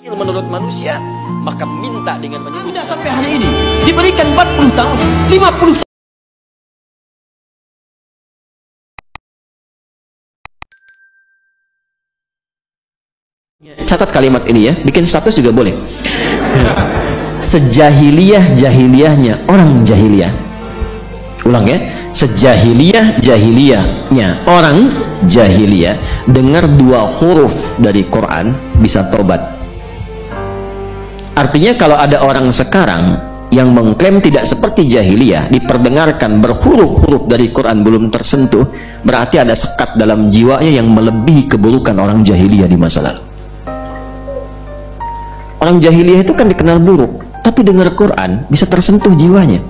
menurut manusia, maka minta dengan menyebut. Tidak sampai hari ini diberikan 40 tahun, 50 tahun. Catat kalimat ini ya, bikin status juga boleh. Sejahiliyah-jahiliyahnya orang jahiliyah. Ulang ya, sejahiliyah-jahiliyahnya orang jahiliyah dengar 2 huruf dari Quran bisa tobat. Artinya kalau ada orang sekarang yang mengklaim tidak seperti jahiliyah, diperdengarkan berhuruf-huruf dari Quran belum tersentuh, berarti ada sekat dalam jiwanya yang melebihi keburukan orang jahiliyah di masa lalu. Orang jahiliyah itu kan dikenal buruk, tapi dengar Quran bisa tersentuh jiwanya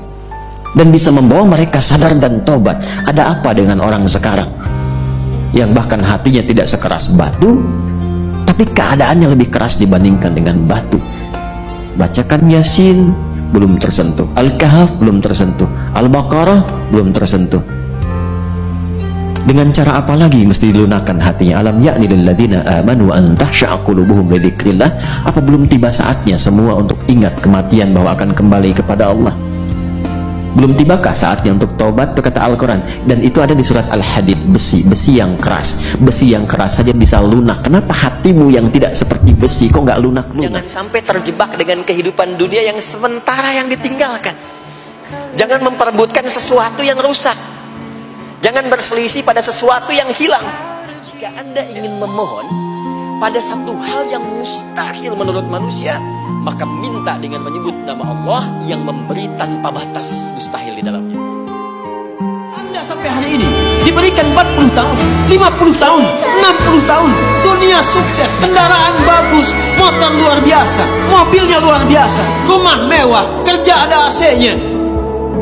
dan bisa membawa mereka sadar dan tobat. Ada apa dengan orang sekarang yang bahkan hatinya tidak sekeras batu, tapi keadaannya lebih keras dibandingkan dengan batu? Bacakan Yasin belum tersentuh, Al-Kahf belum tersentuh, Al-Baqarah belum tersentuh. Dengan cara apa lagi mesti dilunakkan hatinya? Alam ya'ni lil ladzina amanu an tahsha'a qulubuhum li dzikrillah. Apa belum tiba saatnya semua untuk ingat kematian bahwa akan kembali kepada Allah? Belum tibakah saatnya untuk taubat? Itu kata Al-Quran, dan itu ada di surat Al-Hadid. Besi yang keras, besi yang keras saja bisa lunak. Kenapa hatimu yang tidak seperti besi kok nggak lunak-lunak? Jangan sampai terjebak dengan kehidupan dunia yang sementara yang ditinggalkan. Jangan memperebutkan sesuatu yang rusak. Jangan berselisih pada sesuatu yang hilang. Jika Anda ingin memohon pada satu hal yang mustahil menurut manusia, maka minta dengan menyebut nama Allah yang memberi tanpa batas mustahil di dalamnya. Anda sampai hari ini diberikan 40 tahun, 50 tahun, 60 tahun, dunia sukses, kendaraan bagus, motor luar biasa, mobilnya luar biasa, rumah mewah, kerja ada AC-nya,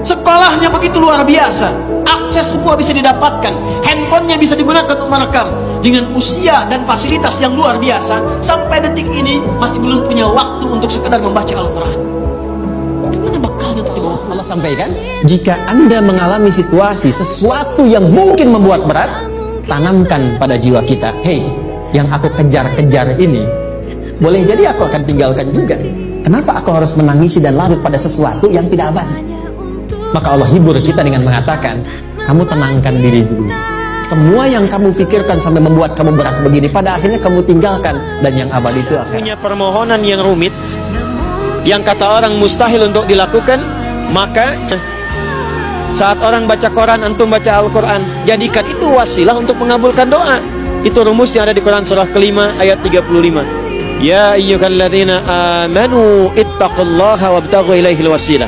sekolahnya begitu luar biasa, akses semua bisa didapatkan, handphonenya bisa digunakan untuk merekam. Dengan usia dan fasilitas yang luar biasa, sampai detik ini masih belum punya waktu untuk sekedar membaca Al-Quran. Gimana bakalnya untuk dibawa? Allah sampaikan, jika Anda mengalami situasi sesuatu yang mungkin membuat berat, tanamkan pada jiwa kita, hei, yang aku kejar-kejar ini boleh jadi aku akan tinggalkan juga. Kenapa aku harus menangisi dan larut pada sesuatu yang tidak abadi? Maka Allah hibur kita dengan mengatakan, kamu tenangkan diri dulu. Semua yang kamu pikirkan sampai membuat kamu berat begini, pada akhirnya kamu tinggalkan, dan yang abadi itu akhirat. Punya permohonan yang rumit, yang kata orang mustahil untuk dilakukan, maka saat orang baca Quran, antum baca Al-Quran, jadikan itu wasilah untuk mengabulkan doa. Itu rumus yang ada di Quran surah kelima ayat 35. Ya ayyuhalladzina amanu ittaqullaha wabtaghu ilaihil wasilah.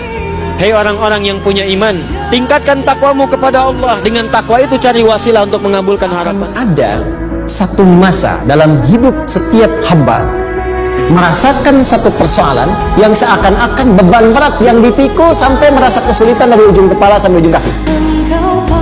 Hei orang-orang yang punya iman, tingkatkan takwamu kepada Allah. Dengan takwa itu cari wasilah untuk mengabulkan harapan. Ada satu masa dalam hidup setiap hamba merasakan satu persoalan yang seakan-akan beban berat yang dipikul sampai merasa kesulitan dari ujung kepala sampai ujung kaki.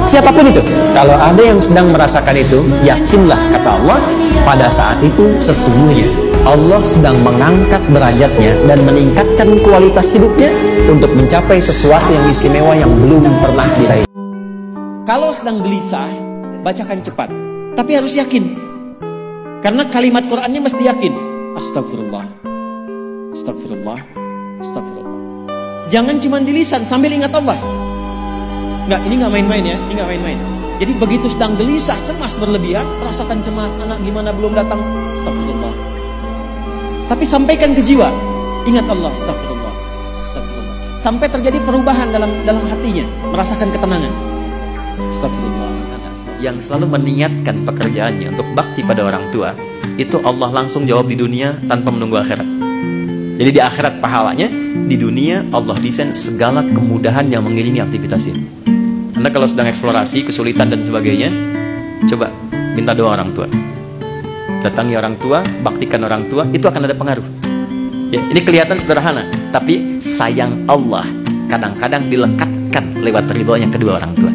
Siapapun itu, kalau ada yang sedang merasakan itu, yakinlah kata Allah, pada saat itu sesungguhnya Allah sedang mengangkat derajatnya dan meningkatkan kualitas hidupnya untuk mencapai sesuatu yang istimewa yang belum pernah diraih. Kalau sedang gelisah, bacakan cepat, tapi harus yakin. Karena kalimat Qur'annya mesti yakin. Astagfirullah, astagfirullah, astagfirullah. Jangan cuma di lisan sambil ingat Allah. Enggak, ini nggak main-main ya, ini nggak main-main. Jadi begitu sedang gelisah, cemas berlebihan, rasakan cemas, anak gimana belum datang, astagfirullah. Tapi sampaikan ke jiwa, ingat Allah, astagfirullah, astagfirullah. Sampai terjadi perubahan dalam hatinya, merasakan ketenangan. Astagfirullah. Yang selalu meniatkan pekerjaannya untuk bakti pada orang tua, itu Allah langsung jawab di dunia tanpa menunggu akhirat. Jadi di akhirat pahalanya, di dunia Allah desain segala kemudahan yang mengiringi aktivitas ini. Anda kalau sedang eksplorasi, kesulitan dan sebagainya, coba minta doa orang tua. Datangi orang tua, baktikan orang tua, itu akan ada pengaruh. Ya, ini kelihatan sederhana, tapi sayang Allah kadang-kadang dilekatkan lewat ridhonya kedua orang tua.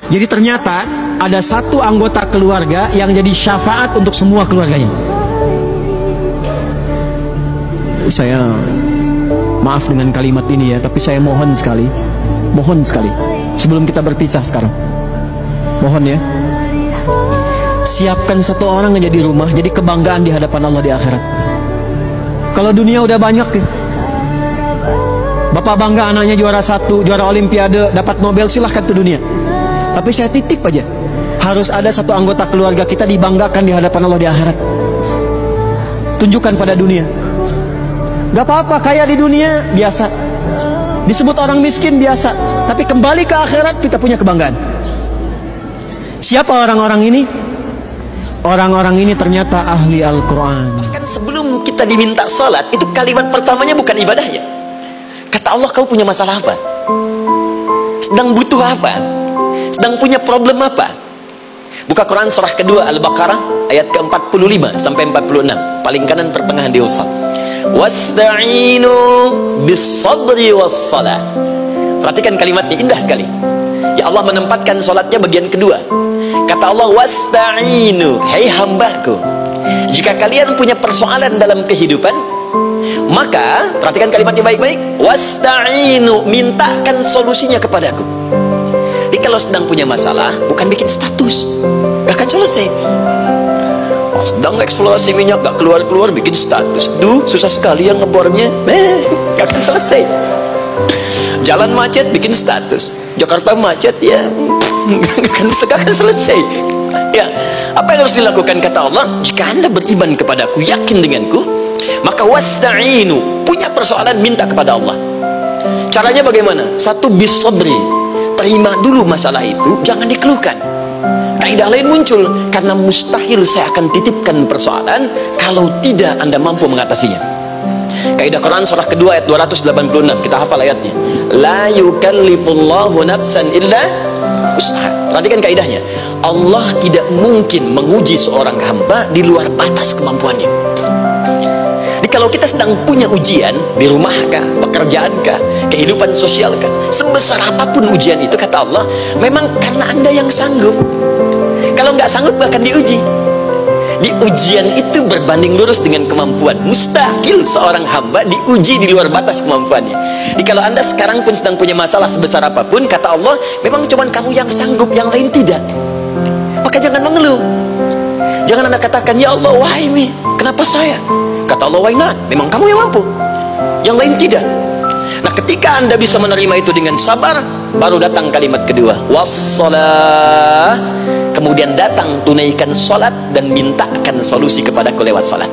Jadi ternyata ada satu anggota keluarga yang jadi syafaat untuk semua keluarganya. Saya maaf dengan kalimat ini ya, tapi saya mohon sekali, sebelum kita berpisah sekarang, mohon ya, siapkan satu orang aja di rumah jadi kebanggaan di hadapan Allah di akhirat. Kalau dunia udah banyak, bapak bangga anaknya juara 1, juara olimpiade, dapat Nobel, silahkan tuh dunia. Tapi saya titip aja, harus ada satu anggota keluarga kita dibanggakan di hadapan Allah di akhirat. Tunjukkan pada dunia. Gak apa-apa kaya di dunia, biasa. Disebut orang miskin, biasa. Tapi kembali ke akhirat kita punya kebanggaan. Siapa orang-orang ini? Orang-orang ini ternyata ahli Al-Quran. Bahkan sebelum kita diminta sholat, itu kalimat pertamanya bukan ibadah ya. Kata Allah, kau punya masalah apa? Sedang butuh apa? Sedang punya problem apa? Buka Quran surah kedua Al-Baqarah ayat ke-45 sampai 46. Paling kanan pertengahan di usap. Wasta'inu bis-sabri was-salah. Perhatikan kalimatnya, indah sekali. Ya Allah menempatkan sholatnya bagian kedua. Kata Allah, wasta'inu, hei hambaku, jika kalian punya persoalan dalam kehidupan, maka perhatikan kalimatnya baik-baik, wasta'inu, mintakan solusinya kepadaku. Jadi kalau sedang punya masalah, bukan bikin status, gak akan selesai. Sedang eksplorasi minyak, gak keluar-keluar, bikin status. Duh, susah sekali yang ngebornya, gak akan selesai. Jalan macet, bikin status. Jakarta macet, ya gak akan selesai. Ya, apa yang harus dilakukan? Kata Allah, jika anda beriman kepadaku, yakin denganku, maka wasta'inu, punya persoalan, minta kepada Allah. Caranya bagaimana? Satu, bis-sabri, terima dulu masalah itu, jangan dikeluhkan. Kaidah lain muncul, karena mustahil saya akan titipkan persoalan kalau tidak anda mampu mengatasinya. Kaidah Quran surah kedua ayat 286, kita hafal ayatnya. La yukallifullahu nafsan illa usaha. Perhatikan kaidahnya. Allah tidak mungkin menguji seorang hamba di luar batas kemampuannya. Jadi kalau kita sedang punya ujian di rumah kah, pekerjaan kah, kehidupan sosial kah, sebesar apapun ujian itu, kata Allah, memang karena anda yang sanggup. Kalau nggak sanggup akan diuji. Di ujian itu berbanding lurus dengan kemampuan. Mustahil seorang hamba diuji di luar batas kemampuannya. Jadi kalau anda sekarang pun sedang punya masalah sebesar apapun, kata Allah, memang cuma kamu yang sanggup, yang lain tidak. Maka jangan mengeluh. Jangan anda katakan, ya Allah, why me? Kenapa saya? Kata Allah, why not? Memang kamu yang mampu, yang lain tidak. Nah, ketika anda bisa menerima itu dengan sabar, baru datang kalimat kedua, wassalah. Kemudian datang tunaikan sholat dan mintakan solusi kepadaku lewat sholat.